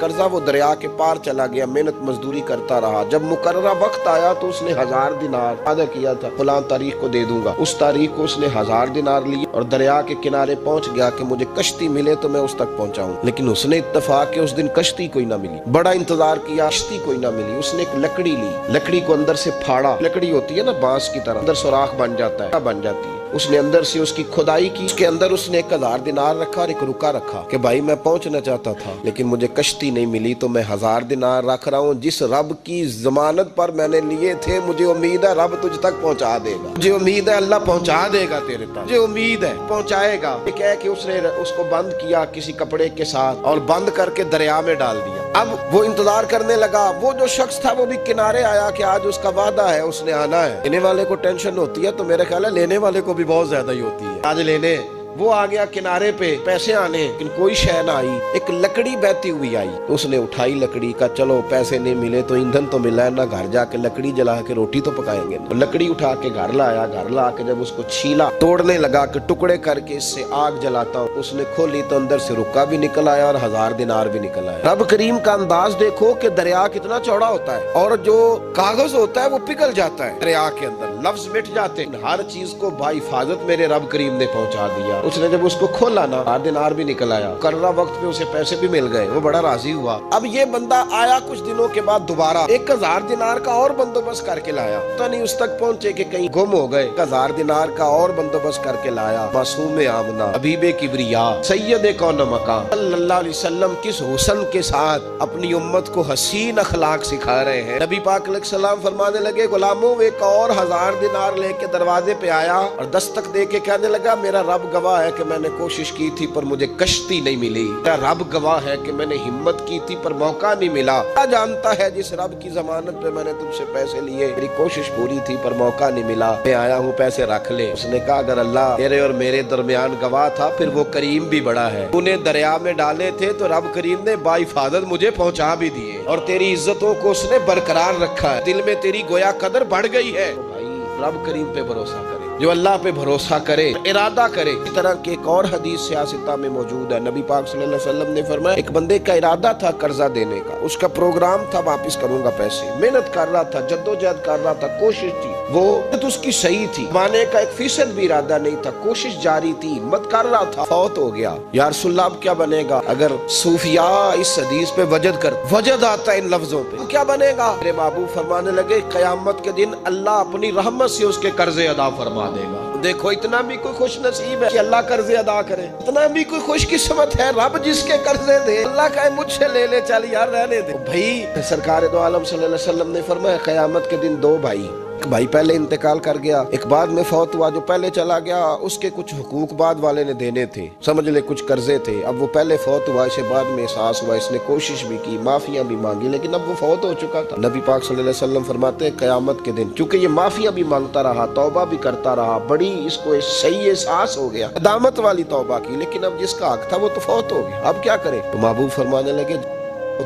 قرضہ وہ دریا کے پار چلا گیا، محنت مزدوری کرتا رہا، جب مقررہ وقت آیا تو اس نے 1000 دینار وعدہ کیا تھا فلاں تاریخ کو دے دوں گا، اس تاریخ کو اس نے 1000 دینار لیے اور دریا کے کنارے پہنچ گیا کہ مجھے کشتی ملے تو میں اس تک پہنچاؤں، لیکن اس نے اتفاق کہ اس دن کشتی کوئی نہ ملی، بڑا انتظار کیا، کشتی کوئی نہ ملی، اس نے ایک لکڑی لی، لکڑی کو اندر سے پھاڑا، لکڑی ہوتی ہے نا بانس کی طرح، اندر سوراخ بن جاتا ہے، بن جاتی ہے، اس نے اندر سے اس کی کھدائی کی، اس کے اندر اس نے 1000 دینار رکھا اور ایک رکا رکھا کہ بھائی میں پہنچنا چاہتا تھا لیکن مجھے کشتی نہیں ملی تو میں 1000 دینار رکھ رہا ہوں، جس رب کی ضمانت پر میں نے لیے تھے مجھے امید ہے رب تجھ تک پہنچا دے گا، مجھے امید ہے اللہ پہنچا دے گا تیرے تک، مجھے امید ہے پہنچائے گا۔ ایک ہے کہ اس نے اس کو بند کیا کسی کپڑے کے ساتھ اور بند کر کے دریا میں ڈال دیا، اب وہ انتظار کرنے لگا، وہ جو شخص تھا وہ بھی کنارے آیا کہ آج اس کا وعدہ ہے اس نے آنا ہے، لینے والے کو ٹینشن ہوتی ہے تو میرے خیال ہے لینے والے کو بھی بہت زیادہ ہی ہوتی ہے، آج لینے وہ آ گیا کنارے پہ پیسے آنے لیکن کوئی شے نہ آئی، ایک لکڑی بہتی ہوئی آئی تو اس نے اٹھائی لکڑی کا، چلو پیسے نہیں ملے تو ایندھن تو ملا ہے، نہ گھر جا کے لکڑی جلا کے روٹی تو پکائیں گے، لکڑی اٹھا کے گھر لایا، گھر لا کے جب اس کو چھیلا توڑنے لگا کہ ٹکڑے کر کے اس سے آگ جلاتا ہوں، اس نے کھولی تو اندر سے رکا بھی نکل آیا اور 1000 دینار بھی نکل آیا۔ رب کریم کا انداز دیکھو کہ دریا کتنا چوڑا ہوتا ہے اور جو کاغذ ہوتا ہے وہ پگھل جاتا ہے دریا کے اندر، لفظ مٹ جاتے ہیں، ہر چیز کو بحفاظت میرے رب کریم نے پہنچا دیا۔ اس نے جب اس کو کھولا نا 1000 دینار بھی نکل آیا، مقررہ وقت پہ اسے پیسے بھی مل گئے، وہ بڑا راضی ہوا۔ اب یہ بندہ آیا کچھ دنوں کے بعد دوبارہ 1000 دینار کا اور بندوبست کر کے لایا، پتہ نہیں اس تک پہنچے کہ کہیں گم ہو گئے، 1000 دینار کا اور بندوبست کر کے لایا۔ معصوم آمنہ حبیب کبریا سید کون مکان صلی اللہ علیہ وسلم کس حسن کے ساتھ اپنی امت کو حسین اخلاق سکھا رہے ہیں۔ نبی پاک علیہ السلام فرمانے لگے غلاموں ایک اور 1000 دینار لے کے دروازے پہ آیا اور دستک دے کے کہنے لگا میرا رب گواہ ہے کہ میں نے کوشش کی تھی پر مجھے کشتی نہیں ملی، میرا رب گواہ ہے کہ میں نے ہمت کی تھی پر موقع نہیں ملا، کیا جانتا ہے جس رب کی ضمانت پہ میں نے تم سے پیسے لیے میری کوشش پوری تھی پر موقع نہیں ملا، میں آیا ہوں پیسے رکھ لے۔ اس نے کہا اگر اللہ تیرے اور میرے درمیان گواہ تھا پھر وہ کریم بھی بڑا ہے، انہیں دریا میں ڈالے تھے تو رب کریم نے باحفاظت مجھے پہنچا بھی دیے اور تیری عزتوں کو اس نے برقرار رکھا ہے، دل میں تیری گویا قدر بڑھ گئی ہے۔ بھائی رب کریم پہ بھروسہ کرے، جو اللہ پہ بھروسہ کرے، ارادہ کرے۔ اس طرح کی ایک اور حدیث سیاستہ میں موجود ہے، نبی پاک صلی اللہ علیہ وسلم نے فرمایا ایک بندے کا ارادہ تھا قرضہ دینے کا، اس کا پروگرام تھا واپس کروں گا پیسے، محنت کر رہا تھا، جدوجہد کر رہا تھا، کوشش تھی، وہ اس کی صحیح تھی، مانے کا 1% بھی ارادہ نہیں تھا، کوشش جاری تھی، ہمت کر رہا تھا، فوت ہو گیا۔ یا رسول اللہ اب کیا بنے گا؟ اگر صوفیاء اس حدیث پہ وجد آتا ہے ان لفظوں پہ، کیا بنے گا؟ میرے محبوب فرمانے لگے قیامت کے دن اللہ اپنی رحمت سے اس کے قرضے ادا فرما دے گا۔ دیکھو اتنا بھی کوئی خوش نصیب ہے کہ اللہ قرضے ادا کرے، اتنا بھی کوئی خوش قسمت ہے رب جس کے قرضے دے، اللہ کہے مجھ سے لے لے چل یار رہنے دے۔ بھائی سرکار دو عالم صلی اللہ علیہ وسلم نے فرمایا قیامت کے دن 2 بھائی، ایک بھائی پہلے انتقال کر گیا، ایک بعد میں فوت ہوا، جو پہلے چلا گیا اس کے کچھ حقوق بعد والے نے دینے تھے، سمجھ لے کچھ قرضے تھے، اب وہ پہلے فوت ہوا، اسے بعد میں احساس ہوا، اس نے کوشش بھی کی، معافیاں بھی مانگی، لیکن اب وہ فوت ہو چکا تھا۔ نبی پاک صلی اللہ علیہ وسلم فرماتے ہیں قیامت کے دن چونکہ یہ معافیاں بھی مانگتا رہا، توبہ بھی کرتا رہا، بڑی اس کو صحیح احساس ہو گیا، قدامت والی توبہ کی، لیکن اب جس کا حق تھا وہ تو فوت ہو گیا، اب کیا کرے؟ تو محبوب فرمانے لگے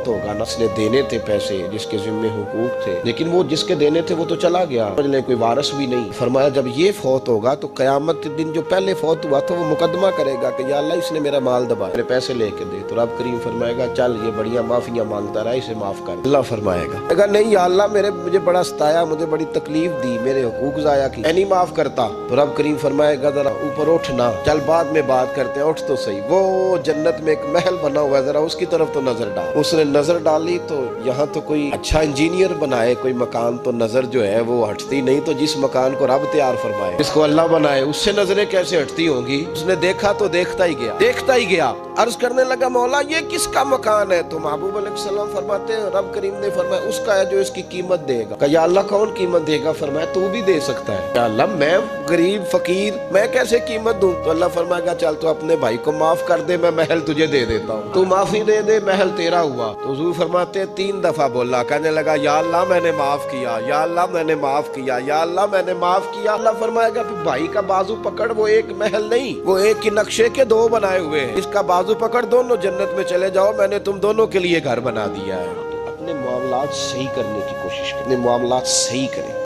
ہوگا نا، اس نے دینے تھے پیسے جس کے ذمے حقوق تھے، لیکن وہ جس کے دینے تھے وہ تو چلا گیا، کوئی وارث بھی نہیں۔ فرمایا جب یہ فوت ہوگا تو قیامت کے دن جو پہلے فوت ہوا تھا وہ مقدمہ کرے گا کہ یا اللہ اس نے میرا مال دبایا، میرے پیسے لے کے دے، تو رب کریم فرمائے گا چل یہ بڑیاں معافیاں مانگتا رہا، اسے معاف کر۔ اللہ فرمائے گا اگر نہیں یا اللہ مجھے بڑا ستایا، مجھے بڑی تکلیف دی، میرے حقوق ضائع کی، میں نہیں معاف کرتا، تو رب کریم فرمائے گا ذرا اوپر اٹھنا، چل بعد میں بات کرتے ہیں، اٹھ تو صحیح، وہ جنت میں ایک محل بنا ہوا ہے، ذرا اس کی طرف تو نظر ڈال۔ اس نے نظر ڈالی تو یہاں تو کوئی اچھا انجینئر بنائے کوئی مکان تو نظر جو ہے وہ ہٹتی نہیں، تو جس مکان کو رب تیار فرمائے، جس کو اللہ بنائے، اس سے نظریں کیسے ہٹتی ہوں گی؟ اس نے دیکھا تو دیکھتا ہی گیا، عرض کرنے لگا مولا یہ کس کا مکان ہے؟ تو محبوب علیہ السلام فرماتے ہیں رب کریم نے فرمایا اس کا ہے جو اس کی قیمت دے گا۔ کہا یا اللہ کون قیمت دے گا؟ فرمایا تو بھی دے سکتا ہے۔ یا اللہ میں غریب فقیر میں کیسے قیمت دوں؟ تو اللہ فرمائے گا چل تو اپنے بھائی کو معاف کر دے، میں محل تجھے دے دیتا ہوں، تو معافی دے دے، محل تیرا ہوا۔ تو حضور فرماتے 3 دفعہ بولا، کہنے لگا یا اللہ میں نے معاف کیا، یا اللہ میں نے معاف کیا، یا اللہ میں نے معاف کیا۔ اللہ فرمائے گا پھر بھائی کا بازو پکڑ، وہ ایک محل نہیں، وہ ایک ہی نقشے کے 2 بنائے ہوئے ہیں، اس کا بازو پکڑ دونوں جنت میں چلے جاؤ، میں نے تم دونوں کے لیے گھر بنا دیا ہے۔ تو اپنے معاملات صحیح کرنے کی کوشش کریں، اپنے معاملات صحیح کریں۔